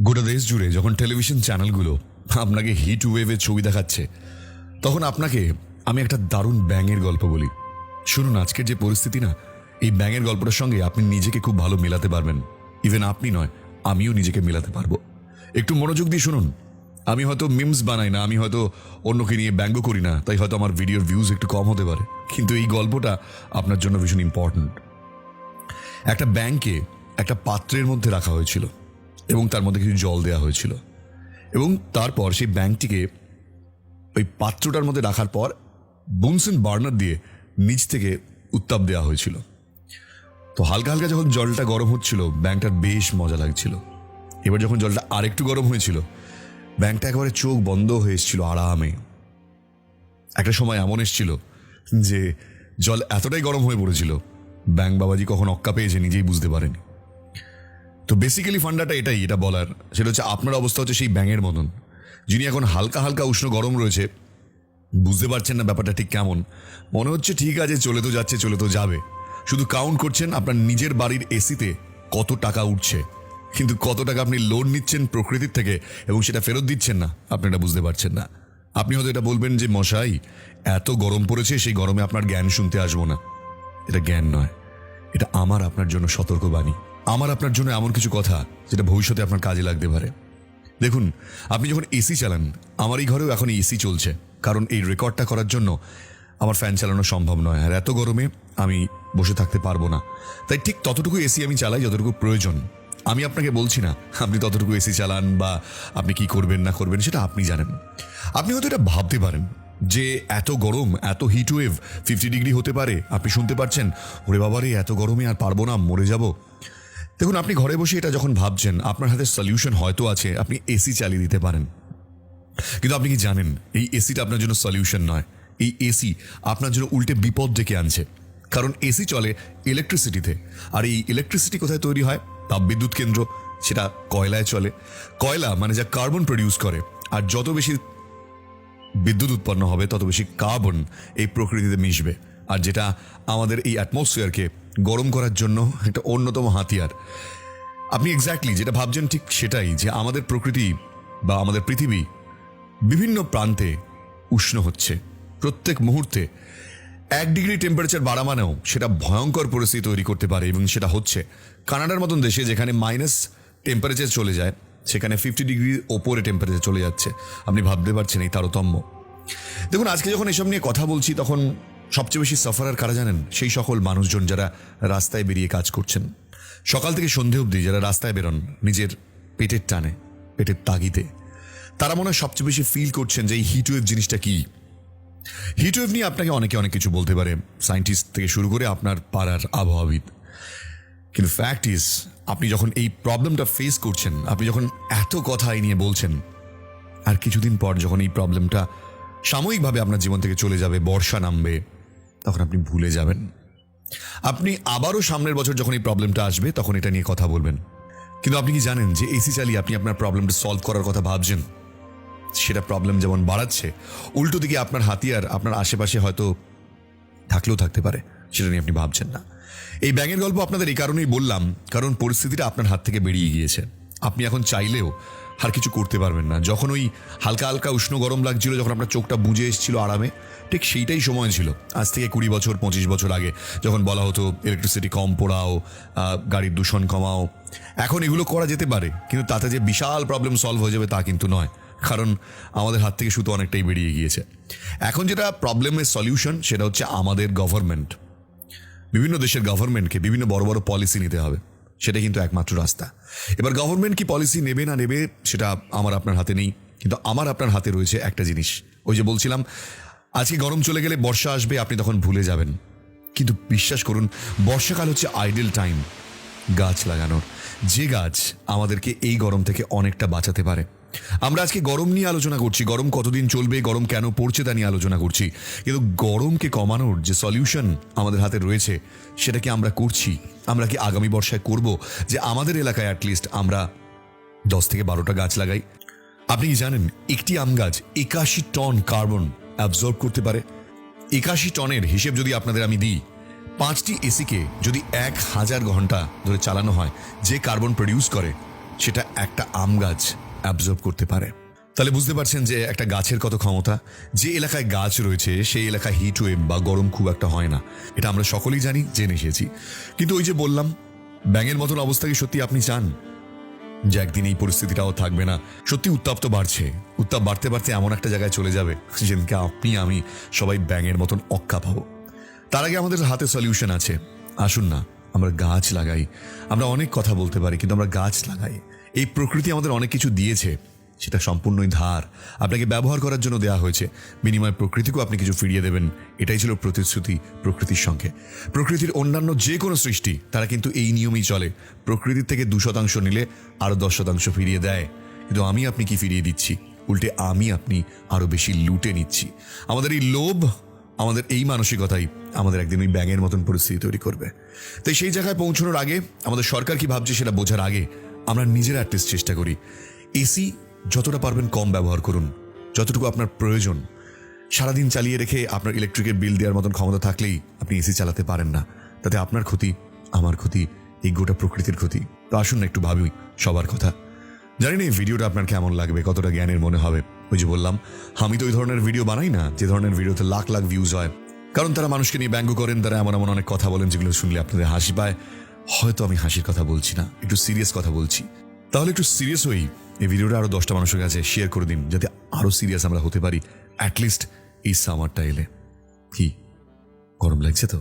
গোটা দেশ জুড়ে যখন টেলিভিশন চ্যানেলগুলো আপনাকে হিট ওয়েভের ছবি দেখাচ্ছে, তখন আপনাকে আমি একটা দারুণ ব্যাঙের গল্প বলি। শুনুন, আজকের যে পরিস্থিতি না, এই ব্যাঙের গল্পটার সঙ্গে আপনি নিজেকে খুব ভালো মেলাতে পারবেন। ইভেন আপনি নয়, আমিও নিজেকে মেলাতে পারবো। একটু মনোযোগ দিয়ে শুনুন। আমি হয়তো মিমস বানাই না, আমি হয়তো অন্যকে নিয়ে ব্যঙ্গ করি না, তাই হয়তো আমার ভিডিওর ভিউজ একটু কম হতে পারে, কিন্তু এই গল্পটা আপনার জন্য ভীষণ ইম্পর্ট্যান্ট। একটা ব্যাঙকে একটা পাত্রের মধ্যে রাখা হয়েছিল এবং তার মধ্যে কিছু জল দেওয়া হয়েছিল, এবং তারপর সেই ব্যাঙটিকে ওই পাত্রটার মধ্যে রাখার পর বুনসেন বার্নার দিয়ে নিচ থেকে উত্তাপ দেওয়া হয়েছিল। তো হালকা হালকা যখন জলটা গরম হচ্ছিল, ব্যাঙটার বেশ মজা লাগছিল। এবার যখন জলটা আরেকটু গরম হয়েছিল, ব্যাঙটা একেবারে চোখ বন্ধ হয়ে এসেছিল আরামে। একটা সময় এমন এসেছিল যে জল এতটাই গরম হয়ে পড়েছিল, ব্যাঙ বাবাজি কখন অক্কা পেয়েছে নিজেই বুঝতে পারেনি। তো বেসিক্যালি ফান্ডাটা এটা বলার, সেটা হচ্ছে আপনার অবস্থা হচ্ছে সেই ব্যাঙের মতন, যিনি এখন হালকা হালকা উষ্ণ গরম রয়েছে, বুঝতে পারছেন না ব্যাপারটা ঠিক কেমন। মনে হচ্ছে ঠিক আছে, চলে তো যাচ্ছে, চলে তো যাবে, শুধু কাউন্ট করছেন আপনার নিজের বাড়ির এসিতে কত টাকা উঠছে, কিন্তু কত টাকা আপনি লোন নিচ্ছেন প্রকৃতির থেকে এবং সেটা ফেরত দিচ্ছেন না, আপনি এটা বুঝতে পারছেন না। আপনি হয়তো এটা বলবেন যে মশাই, এত গরম পড়েছে, সেই গরমে আপনার জ্ঞান শুনতে আসবো না। এটা জ্ঞান নয়, এটা আমার আপনার জন্য সতর্কবাণী, আমার আপনার জন্য এমন কিছু কথা যেটা ভবিষ্যতে আপনার কাজে লাগতে পারে। দেখুন, আপনি যখন এসি চালান, আমার এই ঘরেও এখন এসি চলছে, কারণ এই রেকর্ডটা করার জন্য আমার ফ্যান চালানো সম্ভব নয়, আর এত গরমে আমি বসে থাকতে পারবো না। তাই ঠিক ততটুকু এসি আমি চালাই যতটুকু প্রয়োজন। আমি আপনাকে বলছি না আপনি ততটুকু এসি চালান বা আপনি কি করবেন না করবেন সেটা আপনি জানেন। আপনি হয়তো এটা ভাবতে পারেন যে এত গরম, এত হিট ওয়েভ, 50 ডিগ্রি হতে পারে, আপনি শুনতে পাচ্ছেন, ওরে বাবারে এত গরমে আর পারবো না, মরে যাব। দেখুন, আপনি ঘরে বসে এটা যখন ভাবছেন, আপনার হাতে সলিউশন হয়তো আছে, আপনি এসি চালিয়ে দিতে পারেন। কিন্তু আপনি কি জানেন, এই এসিটা আপনার জন্য সলিউশন নয়, এই এসি আপনার জন্য উল্টে বিপদ ডেকে আনছে। কারণ এসি চলে ইলেকট্রিসিটিতে, আর এই ইলেকট্রিসিটি কোথায় তৈরি হয়? তাপবিদ্যুৎ কেন্দ্র, সেটা কয়লায় চলে। কয়লা মানে যা কার্বন প্রডিউস করে, আর যত বেশি বিদ্যুৎ উৎপন্ন হবে তত বেশি কার্বন এই প্রকৃতিতে মিশবে, আর যেটা আমাদের এই অ্যাটমসফিয়ারকে গরম করার জন্য একটা অন্যতম হাতিয়ার। আপনি এক্স্যাক্টলি যেটা ভাবছেন ঠিক সেটাই, যে আমাদের প্রকৃতি বা আমাদের পৃথিবী বিভিন্ন প্রান্তে উষ্ণ হচ্ছে প্রত্যেক মুহূর্তে। 1 ডিগ্রি টেম্পারেচার বাড়া মানেও সেটা ভয়ঙ্কর পরিস্থিতি তৈরি করতে পারে, এবং সেটা হচ্ছে কানাডার মতন দেশে, যেখানে মাইনাস টেম্পারেচার চলে যায়, সেখানে 50 ডিগ্রির ওপরে টেম্পারেচার চলে যাচ্ছে। আপনি ভাবতে পারছেন এই তারতম্য। দেখুন, আজকে যখন এসব নিয়ে কথা বলছি, তখন সবচেয়ে বেশি সাফারার কারা জানেন? সেই সকল মানুষজন যারা রাস্তায় বেরিয়ে কাজ করছেন, সকাল থেকে সন্ধে অবধি যারা রাস্তায় বেরোন নিজের পেটের টানে, পেটের তাগিদে। তারা মনে হয় সবচেয়ে বেশি ফিল করছেন যে এই হিটওয়েভ জিনিসটা কি। হিটওয়েভ নিয়ে আপনাকে অনেকে অনেক কিছু বলতে পারে, সায়েন্টিস্ট থেকে শুরু করে আপনার পাড়ার আবহাওয়াবিদ, কিন্তু ফ্যাক্ট ইজ, আপনি যখন এই প্রবলেমটা ফেস করছেন, আপনি যখন এত কথা এই নিয়ে বলছেন, আর কিছুদিন পর যখন এই প্রবলেমটা সাময়িকভাবে আপনার জীবন থেকে চলে যাবে, বর্ষা নামবে, তখন আপনি ভুলে যাবেন। আপনি আবারও সামনের বছর যখন এই প্রবলেমটা আসবে, তখন এটা নিয়ে কথা বলবেন। কিন্তু আপনি কি জানেন যে এসি চালিয়ে আপনি আপনার প্রবলেমটা সলভ করার কথা ভাবছেন, সেটা প্রবলেম যেমন বাড়াচ্ছে, উল্টো দিকে আপনার হাতিয়ার আপনার আশেপাশে হয়তো থাকলেও থাকতে পারে, সেটা নিয়ে আপনি ভাবছেন না। এই ব্যাঙের গল্প আপনাদের এই কারণেই বললাম, কারণ পরিস্থিতিটা আপনার হাত থেকে বেরিয়ে গিয়েছে। আপনি এখন চাইলেও আর কিছু করতে পারবেন না। যখন ওই হালকা হালকা উষ্ণ গরম লাগছিল, যখন আপনার চোখটা বুজে এসেছিল আরামে, ঠিক সেইটাই সময় ছিল আজ থেকে 20 বছর 25 বছর আগে, যখন বলা হতো ইলেকট্রিসিটি কম পোড়াও, গাড়ির দূষণ কমাও। এখন এগুলো করা যেতে পারে, কিন্তু তাতে যে বিশাল প্রবলেম সলভ হয়ে যাবে তা কিন্তু নয়, কারণ আমাদের হাত থেকে সুতো অনেকটাই বেরিয়ে গিয়েছে। এখন যেটা প্রবলেমের সলিউশন, সেটা হচ্ছে আমাদের গভর্নমেন্ট, বিভিন্ন দেশের গভর্নমেন্টকে বিভিন্ন বড় বড় পলিসি নিতে হবে, সেটা কিন্তু একমাত্র রাস্তা। এবার গভর্নমেন্ট কি পলিসি নেবে না নেবে সেটা আমার আপনার হাতে নেই, কিন্তু আমার আপনার হাতে রয়েছে একটা জিনিস। ওই যে বলছিলাম, আজকে গরম চলে গেলে বর্ষা আসবে, আপনি তখন ভুলে যাবেন। কিন্তু বিশ্বাস করুন, বর্ষাকাল হচ্ছে আইডেল টাইম গাছ লাগানোর, যে গাছ আমাদেরকে এই গরম থেকে অনেকটা বাঁচাতে পারে। আমরা আজকে গরম নিয়ে আলোচনা করছি, গরম কতদিন চলবে, গরম কেন পড়ছে তা নিয়ে আলোচনা করছি, কিন্তু গরমকে কমানোর যে সলিউশন আমাদের হাতে রয়েছে, সেটা কি আমরা করছি? আমরা কি আগামী বর্ষায় করব যে আমাদের এলাকায় অ্যাটলিস্ট আমরা 10 থেকে 12টা গাছ লাগাই? আপনি কি জানেন, একটি আম গাছ 81 টন কার্বন অ্যাবজর্ব করতে পারে? 81 টনের হিসেব যদি আপনাদের আমি দিই, 5টি এসিকে যদি 1000 ঘন্টা ধরে চালানো হয়, যে কার্বন প্রডিউস করে, সেটা একটা আম গাছ অ্যাবজর্ব করতে পারে। তাহলে বুঝতে পারছেন যে একটা গাছের কত ক্ষমতা। যে এলাকায় গাছ রয়েছে সেই এলাকায় হিট ওয়েভ বা গরম খুব একটা হয় না, এটা আমরা সকলেই জানি, জেনে এসেছি। কিন্তু ওই যে বললাম, ব্যাঙের মতন অবস্থা কি সত্যি আপনি চান যে একদিন এই পরিস্থিতিটাও থাকবে না? সত্যি উত্তাপ তো বাড়ছে, উত্তাপ বাড়তে বাড়তে এমন একটা জায়গায় চলে যাবে যেদিনকে আপনি আমি সবাই ব্যাঙের মতন অক্কা পাবো। তার আগে আমাদের হাতে সলিউশন আছে। আসুন না আমরা গাছ লাগাই। আমরা অনেক কথা বলতে পারি, কিন্তু আমরা গাছ লাগাই। এই প্রকৃতি আমাদের অনেক কিছু দিয়েছে, সেটা সম্পূর্ণই ধার, আপনাকে ব্যবহার করার জন্য দেওয়া হয়েছে। বিনিময়ে প্রকৃতিকেও আপনি কিছু ফিরিয়ে দেবেন, এটাই ছিল প্রতিশ্রুতি প্রকৃতির সঙ্গে। প্রকৃতির অন্যান্য যে কোনো সৃষ্টি তারা কিন্তু এই নিয়মেই চলে, প্রকৃতির থেকে 2% নিলে আরো 10% ফিরিয়ে দেয়। কিন্তু আমি আপনি কি ফিরিয়ে দিচ্ছি? উল্টে আমি আপনি আরো বেশি লুটে নিচ্ছি। আমাদের এই লোভ, আমাদের এই মানসিকতাই আমাদের একদিন ওই ব্যাঙের মতন পরিস্থিতি তৈরি করবে। তাই সেই জায়গায় পৌঁছানোর আগে, আমাদের সরকার কি ভাবছে সেটা বোঝার আগে, আমরা নিজেরা অ্যাটলিস্ট চেষ্টা করি। এসি যতটা পারবেন কম ব্যবহার করুন, যতটুকু আপনার প্রয়োজন। সারাদিন চালিয়ে রেখে আপনার ইলেকট্রিকের বিল দেওয়ার মতন ক্ষমতা থাকলেই আপনি এসি চালাতে পারেন না, তাতে আপনার ক্ষতি, আমার ক্ষতি, এই গোটা প্রকৃতির ক্ষতি। তো আসুন না একটু ভাবি সবার কথা। জানি না এই ভিডিওটা আপনার কেমন লাগবে, কতটা জ্ঞানের মনে হবে। ওই যে বললাম, আমি তো ওই ধরনের ভিডিও বানাই না যে ধরনের ভিডিওতে লাখ লাখ ভিউজ হয়, কারণ তারা মানুষকে নিয়ে ব্যঙ্গ করেন, তারা এমন এমন অনেক কথা বলেন যেগুলো শুনলে আপনাদের হাসি পায়। হয়তো আমি হাসির কথা বলছি না, একটু সিরিয়াস কথা বলছি। তাহলে একটু সিরিয়াস হই, এই ভিডিওটা আরো 10টা মানুষের কাছে শেয়ার করে দিন, যাতে আরো সিরিয়াস আমরা হতে পারি অ্যাটলিস্ট এই সামারটা এলে। কি গরম লাগছে তো?